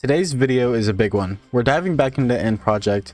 Today's video is a big one. We're diving back into the end project,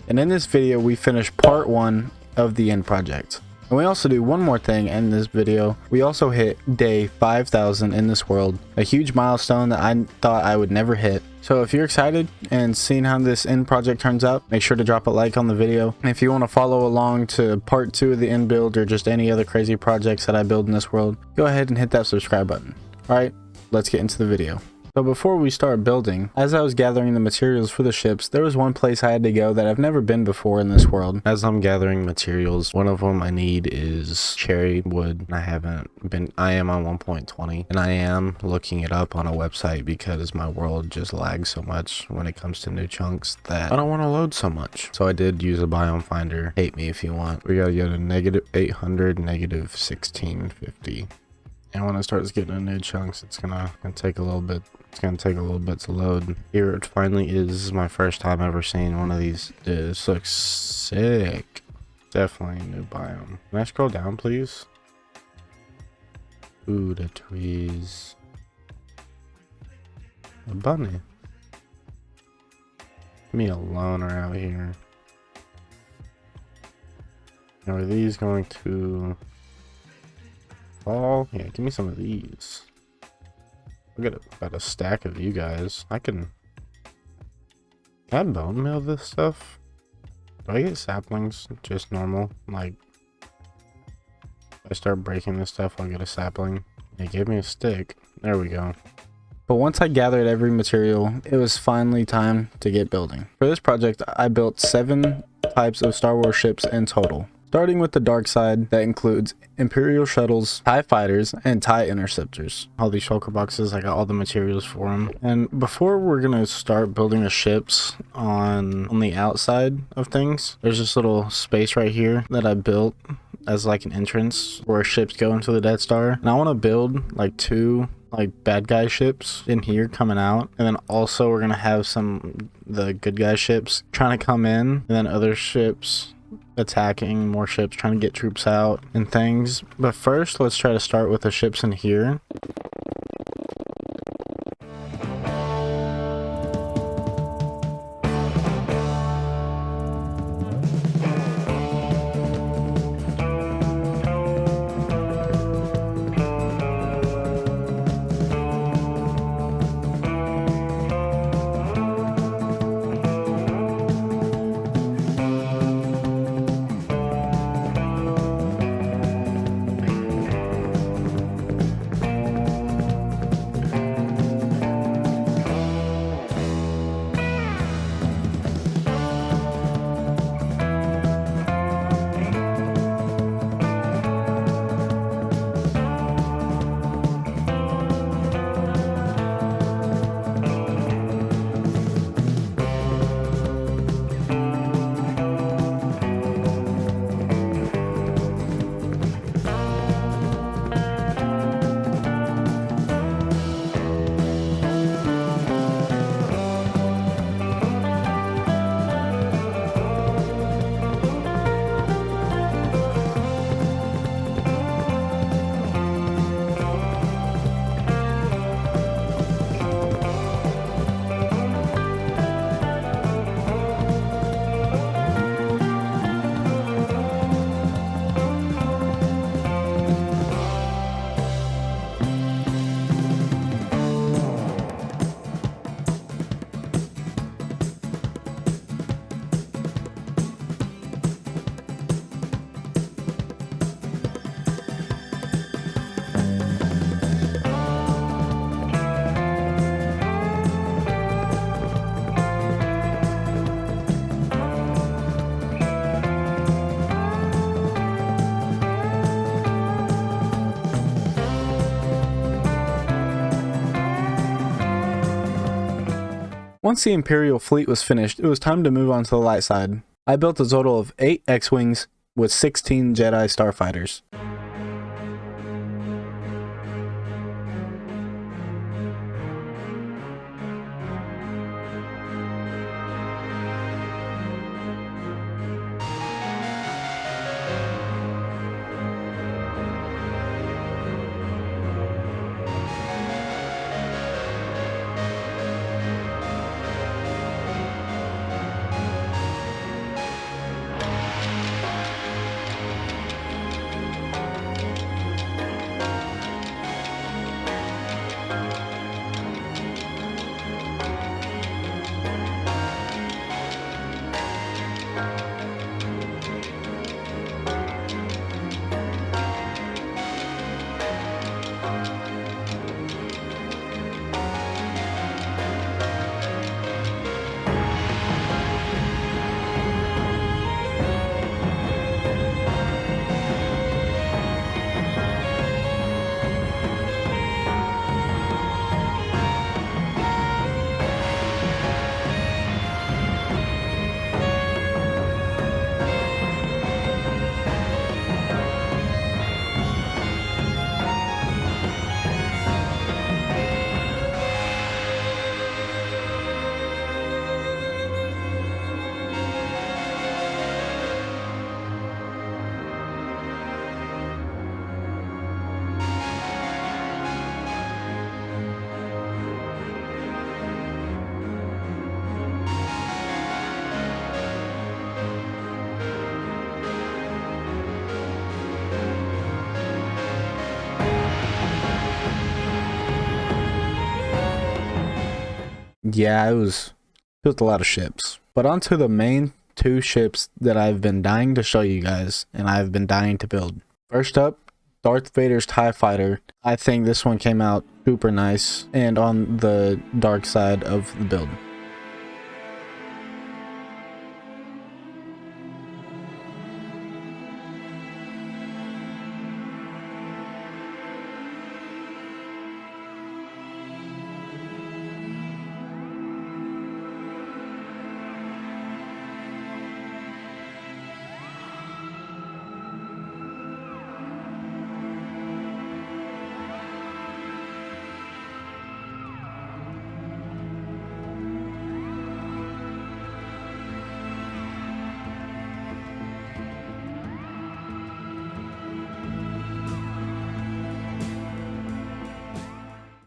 and in this video we finish part 1 of the end project. And we also do one more thing in this video. We also hit day 5,000 in this world, a huge milestone that I thought I would never hit. So if you're excited and seeing how this end project turns out, make sure to drop a like on the video. And if you want to follow along to part 2 of the end build or just any other crazy projects that I build in this world, go ahead and hit that subscribe button. Alright, let's get into the video. So before we start building, as I was gathering the materials for the ships, there was one place I had to go that I've never been before in this world. As I'm gathering materials, one of them I need is cherry wood. I am on 1.20 and I am looking it up on a website because my world just lags so much when it comes to new chunks that I don't want to load so much. So I did use a biome finder. Hate me if you want. We gotta get a -800, -1650. And when it starts getting in new chunks, it's gonna take a little bit. It's gonna take a little bit to load. Here it finally is. This is my first time ever seeing one of these. Dude, this looks sick. Definitely a new biome. Can I scroll down, please? Ooh, the trees. A bunny. Leave me alone out here. Now are these going to fall? Yeah, give me some of these. I got a stack of you guys. Can I bone meal this stuff? Do I get saplings just normal? Like, if I start breaking this stuff, I'll get a sapling. It gave me a stick. There we go. But once I gathered every material, it was finally time to get building. For this project, I built 7 types of Star Wars ships in total. Starting with the dark side, that includes Imperial shuttles, TIE fighters, and TIE interceptors. All these shulker boxes, I got all the materials for them. And before we're gonna start building the ships on the outside of things, there's this little space right here that I built as like an entrance where ships go into the Death Star. And I want to build like 2 bad guy ships in here coming out, and then also we're gonna have the good guy ships trying to come in, and then other ships attacking more ships, trying to get troops out and things. But first, let's try to start with the ships in here. Once the Imperial fleet was finished, it was time to move on to the light side. I built a total of 8 X-Wings with 16 Jedi Starfighters. Yeah, it was a lot of ships. But onto the main two ships that I've been dying to show you guys, and I've been dying to build. First up, Darth Vader's TIE Fighter. I think this one came out super nice and on the dark side of the build.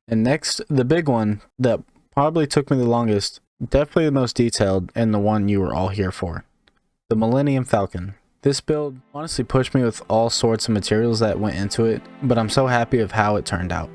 And next, the big one that probably took me the longest, definitely the most detailed, and the one you were all here for. The Millennium Falcon. This build honestly pushed me with all sorts of materials that went into it, but I'm so happy of how it turned out.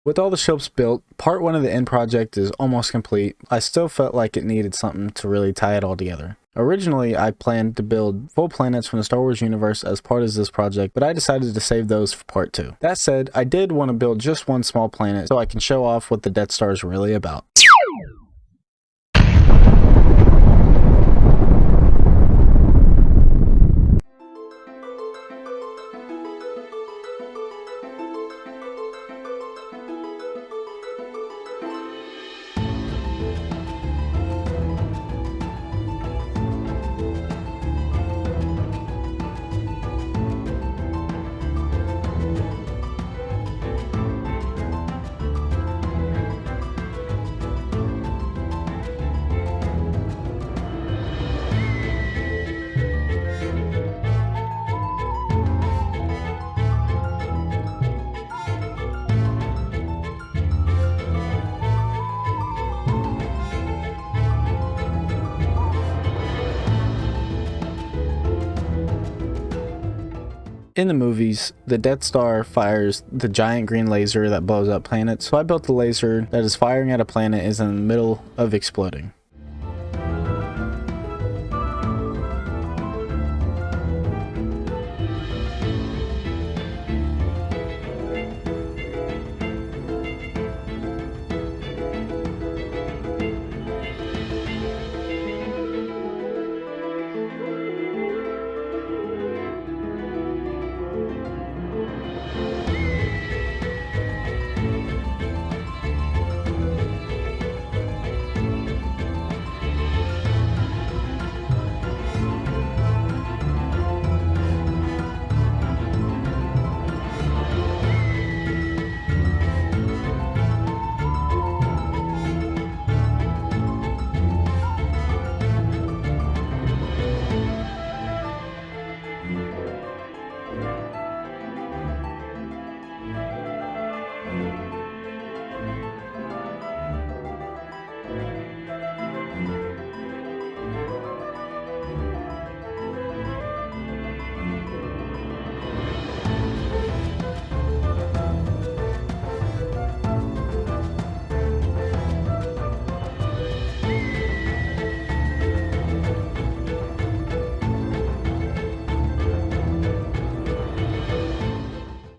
With all the ships built, part 1 of the end project is almost complete. I still felt like it needed something to really tie it all together. Originally, I planned to build full planets from the Star Wars universe as part of this project, but I decided to save those for part 2. That said, I did want to build just one small planet so I can show off what the Death Star is really about. In the movies, the Death Star fires the giant green laser that blows up planets, so I built the laser that is firing at a planet is in the middle of exploding.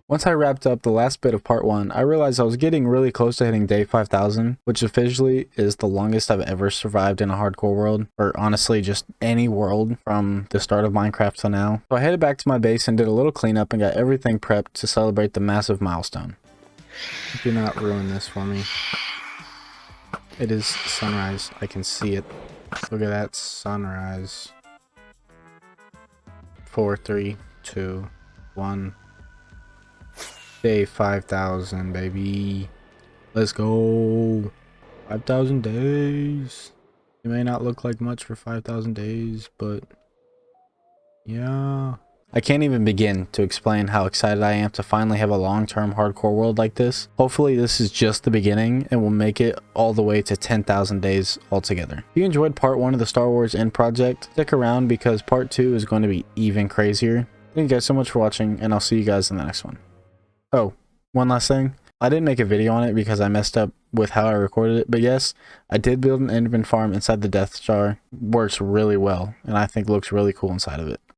Once I wrapped up the last bit of part 1, I realized I was getting really close to hitting day 5000, which officially is the longest I've ever survived in a hardcore world, or honestly just any world from the start of Minecraft to now. So I headed back to my base and did a little cleanup and got everything prepped to celebrate the massive milestone. Do not ruin this for me. It is sunrise. I can see it. Look at that sunrise. 4, 3, 2, 1. Day 5000, baby. Let's go. 5000 days. It may not look like much for 5000 days, but yeah. I can't even begin to explain how excited I am to finally have a long-term hardcore world like this. Hopefully this is just the beginning and will make it all the way to 10,000 days altogether. If you enjoyed part 1 of the Star Wars End project, stick around because part 2 is going to be even crazier. Thank you guys so much for watching, and I'll see you guys in the next one. Oh, one last thing. I didn't make a video on it because I messed up with how I recorded it, but yes, I did build an Enderman farm inside the Death Star. Works really well, and I think looks really cool inside of it.